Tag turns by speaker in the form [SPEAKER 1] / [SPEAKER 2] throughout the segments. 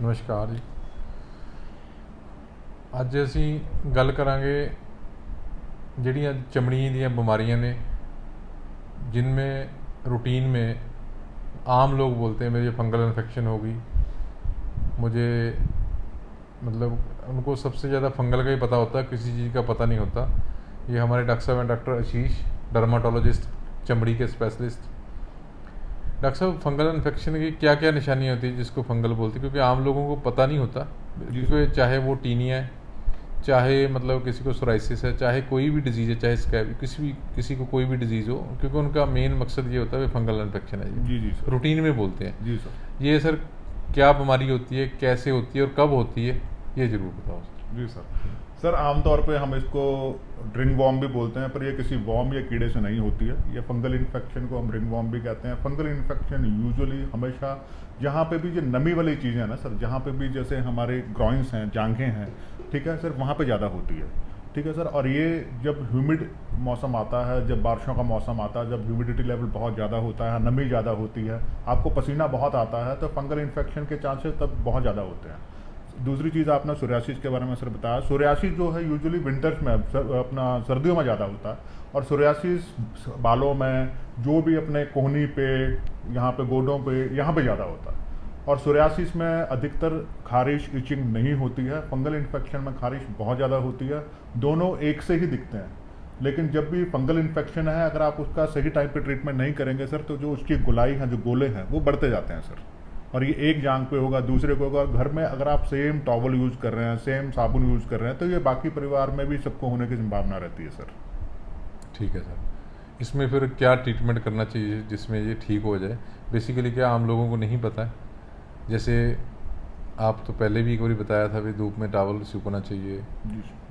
[SPEAKER 1] ਨਮਸਕਾਰ ਜੀ। ਅੱਜ ਅਸੀਂ ਗੱਲ ਕਰਾਂਗੇ ਜਿਹੜੀਆਂ चमड़ी ਦੀਆਂ बीमारियां ने जिनमें रूटीन में आम लोग बोलते हैं मेरी फंगल इन्फेक्शन होगी। मुझे मतलब उनको सबसे ज़्यादा फंगल का ही पता होता है, किसी चीज़ का पता नहीं होता। ये हमारे डॉक्टर साहब हैं, डॉक्टर आशीष, डर्माटोलॉजिस्ट, चमड़ी के स्पेशलिस्ट। डॉक्टर साहब, फंगल इन्फेक्शन की क्या क्या निशानियाँ होती है जिसको फंगल बोलते हैं? क्योंकि आम लोगों को पता नहीं होता, क्योंकि चाहे वो टीनिया है, चाहे मतलब किसी को सोराइसिस है, चाहे कोई भी डिजीज़ है, चाहे स्कैब, किसी को कोई भी डिजीज़ हो, क्योंकि उनका मेन मकसद ये होता है फंगल इन्फेक्शन है।
[SPEAKER 2] जी जी सर।
[SPEAKER 1] रूटीन में बोलते हैं।
[SPEAKER 2] जी सर।
[SPEAKER 1] ये सर क्या बीमारी होती है, कैसे होती है और कब होती है, ये ज़रूर बताओ सर।
[SPEAKER 2] जी सर आमतौर पे हम इसको रिंग वॉर्म भी बोलते हैं, पर ये किसी वॉर्म या कीड़े से नहीं होती है। ये फंगल इन्फेक्शन को हम रिंग वॉर्म भी कहते हैं। फंगल इन्फेक्शन यूजुअली हमेशा जहाँ पे भी जो नमी वाली चीज़ें हैं ना सर, जहाँ पे भी जैसे हमारे ग्रॉइंस हैं, जांघें हैं, ठीक है सर, वहाँ पे ज़्यादा होती है। ठीक है सर। और ये जब ह्यूमिड मौसम आता है, जब बारिशों का मौसम आता है, जब ह्यूमिडिटी लेवल बहुत ज़्यादा होता है, नमी ज़्यादा होती है, आपको पसीना बहुत आता है, तो फंगल इन्फेक्शन के चांसेस तब बहुत ज़्यादा होते हैं। दूसरी चीज़ आपने सोरियासिस के बारे में सर बताया। सोरियासिस जो है यूजुअली विंटर्स में अपना सर्दियों में ज़्यादा होता है। और सोरियासिस बालों में, जो भी अपने कोहनी पे, यहाँ पे गोडों पे, यहाँ पे ज़्यादा होता है। और सोरियासिस में अधिकतर खारिश, इचिंग नहीं होती है। फंगल इन्फेक्शन में खारिश बहुत ज़्यादा होती है। दोनों एक से ही दिखते हैं, लेकिन जब भी फंगल इन्फेक्शन है, अगर आप उसका सही टाइम पे ट्रीटमेंट नहीं करेंगे सर, तो जो उसकी गोलाई है, जो गोले हैं, वो बढ़ते जाते हैं सर। और ये एक जांघ पे होगा, दूसरे को होगा। घर में अगर आप सेम टॉवल यूज़ कर रहे हैं, सेम साबुन यूज़ कर रहे हैं, तो ये बाकी परिवार में भी सबको होने की संभावना रहती है सर।
[SPEAKER 1] ठीक है सर। इसमें फिर क्या ट्रीटमेंट करना चाहिए जिसमें ये ठीक हो जाए? बेसिकली क्या आम लोगों को नहीं पता है। जैसे आप तो पहले भी एक बार बताया था भी धूप में टॉवल सूखना चाहिए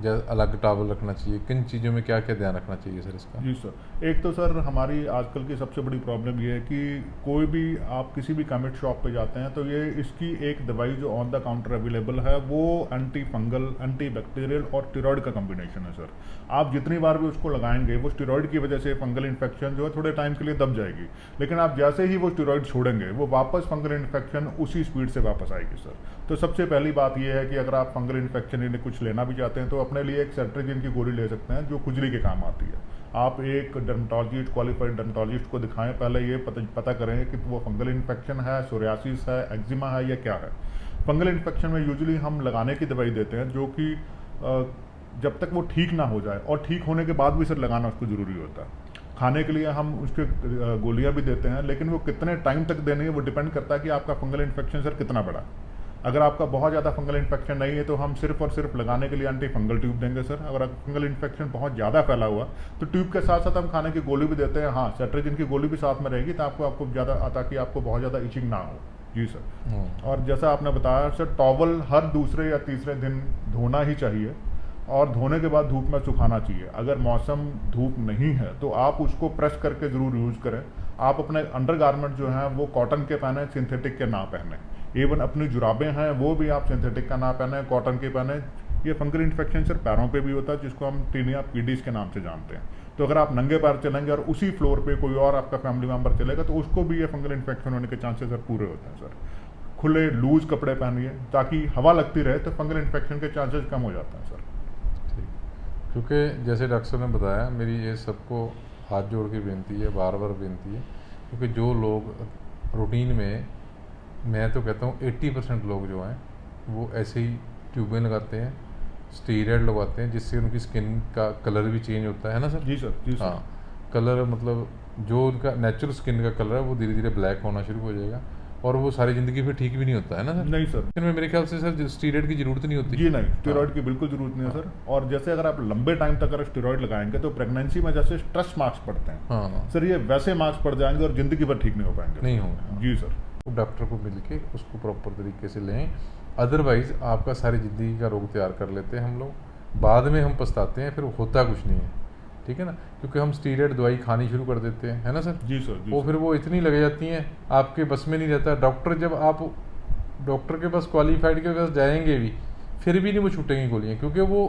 [SPEAKER 1] या अलग टॉवल रखना चाहिए। किन चीज़ों में क्या क्या ध्यान रखना चाहिए सर इसका?
[SPEAKER 2] जी सर। एक तो सर हमारी आजकल की सबसे बड़ी प्रॉब्लम ये है कि कोई भी आप किसी भी केमिस्ट शॉप पे जाते हैं, तो ये इसकी एक दवाई जो ऑन द काउंटर अवेलेबल है, वो एंटी फंगल, एंटी बैक्टीरियल और स्टेरॉइड का कॉम्बिनेशन है सर। आप जितनी बार भी उसको लगाएंगे, वो स्टेरॉइड की वजह से फंगल इन्फेक्शन जो है थोड़े टाइम के लिए दब जाएगी, लेकिन आप जैसे ही वो स्टेरॉइड छोड़ेंगे, वो वापस फंगल इन्फेक्शन उसी स्पीड से वापस आएगी सर। तो सबसे पहली बात यह है कि अगर आप फंगल इन्फेक्शन यानी कुछ लेना भी चाहते हैं, तो अपने लिए एक सेट्रेजिन की गोली ले सकते हैं, जो खुजली के काम आती है। आप एक डर्मेटोलॉजिस्ट, क्वालिफाइड डर्मेटोलॉजिस्ट को दिखाएं। पहले ये पता करें कि वो फंगल इन्फेक्शन है, सोरियासिस है, एक्जिमा है या क्या है। फंगल इन्फेक्शन में यूजुअली हम लगाने की दवाई देते हैं, जो कि जब तक वो ठीक ना हो जाए, और ठीक होने के बाद भी सर लगाना उसको ज़रूरी होता है। खाने के लिए हम उसके गोलियां भी देते हैं, लेकिन वो कितने टाइम तक देनी है वो डिपेंड करता है कि आपका फंगल इन्फेक्शन सर कितना बड़ा। अगर आपका बहुत ज़्यादा फंगल इन्फेक्शन नहीं है, तो हम सिर्फ और सिर्फ लगाने के लिए एंटी फंगल ट्यूब देंगे सर। अगर फंगल इन्फेक्शन बहुत ज़्यादा फैला हुआ, तो ट्यूब के साथ साथ हम खाने की गोली भी देते हैं। हाँ, सेट्रेजिन की गोली भी साथ में रहेगी, तो आपको ज़्यादा, ताकि आपको बहुत ज़्यादा इचिंग ना हो। जी सर। और जैसा आपने बताया सर, टॉवल हर दूसरे या तीसरे दिन धोना ही चाहिए, और धोने के बाद धूप में सुखाना चाहिए। अगर मौसम धूप नहीं है, तो आप उसको प्रेस करके ज़रूर यूज़ करें। आप अपने अंडरगारमेंट जो हैं वो कॉटन के पहने, सिंथेटिक के ना पहने। इवन अपनी जुराबें हैं वो भी आप सिंथेटिक का ना पहने, कॉटन के पहने। ये फंगल इन्फेक्शन सर पैरों पे भी होता है, जिसको हम टीनिया पीडीज के नाम से जानते हैं। तो अगर आप नंगे पैर चलेंगे और उसी फ्लोर पे कोई और आपका फैमिली मेम्बर चलेगा, तो उसको भी ये फंगल इन्फेक्शन होने के चांसेस सर पूरे होते हैं सर। खुले लूज कपड़े पहनिए, ताकि हवा लगती रहे, तो फंगल इन्फेक्शन के चांसेस कम हो जाते हैं सर।
[SPEAKER 1] क्योंकि जैसे डॉक्टर साहब ने बताया, मेरी ये सबको हाथ जोड़ के बेनती है, बार बार बेनती है, क्योंकि जो लोग रूटीन में, मैं तो कहता हूँ 80% लोग जो हैं वो ऐसे ही ट्यूबें लगाते हैं, स्टीरॉयड लगवाते हैं, जिससे उनकी स्किन का कलर भी चेंज होता है ना सर?
[SPEAKER 2] जी सर। जी सर।
[SPEAKER 1] हाँ, कलर मतलब जो उनका नेचुरल स्किन का कलर है वो धीरे धीरे ब्लैक होना शुरू हो जाएगा, और वो सारी ज़िंदगी फिर ठीक भी नहीं होता है ना सर?
[SPEAKER 2] नहीं सर।
[SPEAKER 1] इनमें मेरे ख्याल से सर स्टीरॉयड की ज़रूरत नहीं होती।
[SPEAKER 2] जी नहीं, स्टेरॉइड की बिल्कुल ज़रूरत नहीं है सर। और जैसे अगर आप लंबे टाइम तक अगर स्टेरॉइड लगाएंगे, तो प्रेगनेंसी में जैसे स्ट्रेस मार्क्स पड़ते हैं,
[SPEAKER 1] हाँ
[SPEAKER 2] सर, ये वैसे मार्क्स पड़ जाएंगे और ज़िंदगी भर ठीक नहीं हो पाएंगे।
[SPEAKER 1] नहीं होंगे।
[SPEAKER 2] जी सर।
[SPEAKER 1] डॉक्टर को मिल के उसको प्रॉपर तरीके से लें, अदरवाइज़ आपका सारी ज़िंदगी का रोग तैयार कर लेते हैं हम लोग, बाद में हम पछताते हैं, फिर होता कुछ नहीं है। ठीक है ना? क्योंकि हम स्टीरॉयड दवाई खानी शुरू कर देते हैं, है ना सर?
[SPEAKER 2] जी सर। जी
[SPEAKER 1] वो फिर वो इतनी लग जाती हैं, आपके बस में नहीं रहता। डॉक्टर, जब आप डॉक्टर के पास, क्वालिफाइड के पास जाएंगे भी, फिर भी नहीं वो छूटेंगी गोलियाँ, क्योंकि वो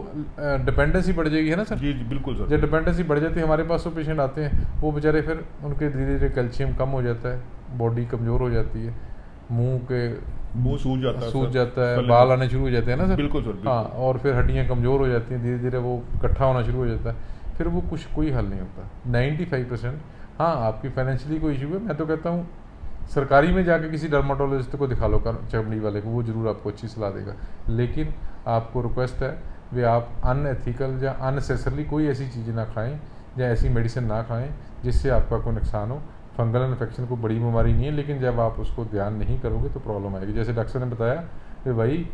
[SPEAKER 1] डिपेंडेंसी बढ़ जाएगी, है ना सर?
[SPEAKER 2] जी जी बिल्कुल सर।
[SPEAKER 1] जब डिपेंडेंसी बढ़ जाती है, हमारे पास वो पेशेंट आते हैं, वो बेचारे फिर उनके धीरे धीरे कैल्शियम कम हो जाता है, बॉडी कमज़ोर हो जाती है, मुंह के
[SPEAKER 2] मुंह सूज जाता है
[SPEAKER 1] सूज
[SPEAKER 2] सर,
[SPEAKER 1] जाता है,
[SPEAKER 2] swelling
[SPEAKER 1] बाल आने शुरू हो जाते हैं ना सर।
[SPEAKER 2] बिल्कुल सर, बिल्कुल।
[SPEAKER 1] हाँ, और फिर हड्डियाँ कमज़ोर हो जाती हैं, धीरे धीरे वो इकट्ठा होना शुरू हो जाता है, फिर वो कुछ कोई हल नहीं होता 95%। हाँ, आपकी फाइनेंशियली कोई इशू है, मैं तो कहता हूँ सरकारी में जाके किसी डर्माटोलॉजिस्ट को दिखा लो, चमड़ी वाले को, वो ज़रूर आपको अच्छी सलाह देगा। लेकिन आपको रिक्वेस्ट है वे आप अनएथिकल या अननेसेसरली कोई ऐसी चीज़ें ना खाएं या ऐसी मेडिसिन ना खाएं जिससे आपका कोई नुकसान हो। फंगल इन्फेक्शन को बड़ी बीमारी नहीं है, लेकिन जब आप उसको ध्यान नहीं करोगे तो प्रॉब्लम आएगी। जैसे डॉक्टर ने बताया कि भाई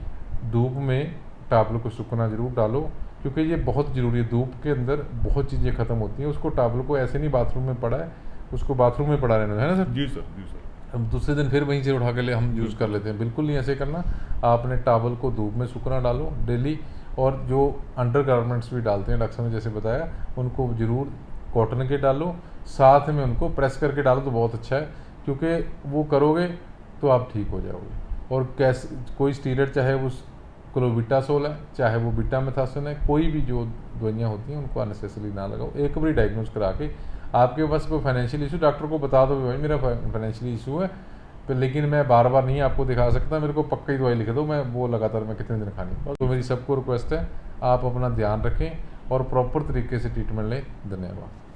[SPEAKER 1] धूप में टावल को सूखना ज़रूर डालो, क्योंकि ये बहुत ज़रूरी है। धूप के अंदर बहुत चीज़ें ख़त्म होती हैं, उसको टावल को ऐसे नहीं बाथरूम में पड़ा है, उसको बाथरूम में पड़ा रहना है ना सर।
[SPEAKER 2] जी सर, जी सर।
[SPEAKER 1] हम दूसरे दिन फिर वहीं से उठा के हम यूज़ कर लेते हैं, बिल्कुल नहीं ऐसे करना। आपने टावल को धूप में सूखना डालो डेली, और जो अंडर गारमेंट्स भी डालते हैं डॉक्टर ने जैसे बताया, उनको ज़रूर कॉटन के डालो, साथ में उनको प्रेस करके डालो तो बहुत अच्छा है, क्योंकि वो करोगे तो आप ठीक हो जाओगे। और कैसे कोई स्टीरॉयड, चाहे वो क्लोबिटासोल है, चाहे वो बीटामेथासोन है, कोई भी जो दवाइयाँ होती हैं उनको अननेसेसरी ना लगाओ। एक बार डायग्नोज करा के, आपके पास कोई फाइनेंशियल इशू, डॉक्टर को बता दो भाई मेरा फाइनेंशियल इशू है, तो लेकिन मैं बार बार नहीं आपको दिखा सकता, मेरे को पक्की दवाई लिख दो, मैं वो लगातार मैं कितने दिन खानी। तो मेरी सबको रिक्वेस्ट है आप अपना ध्यान रखें और प्रॉपर तरीके से ट्रीटमेंट लें। धन्यवाद।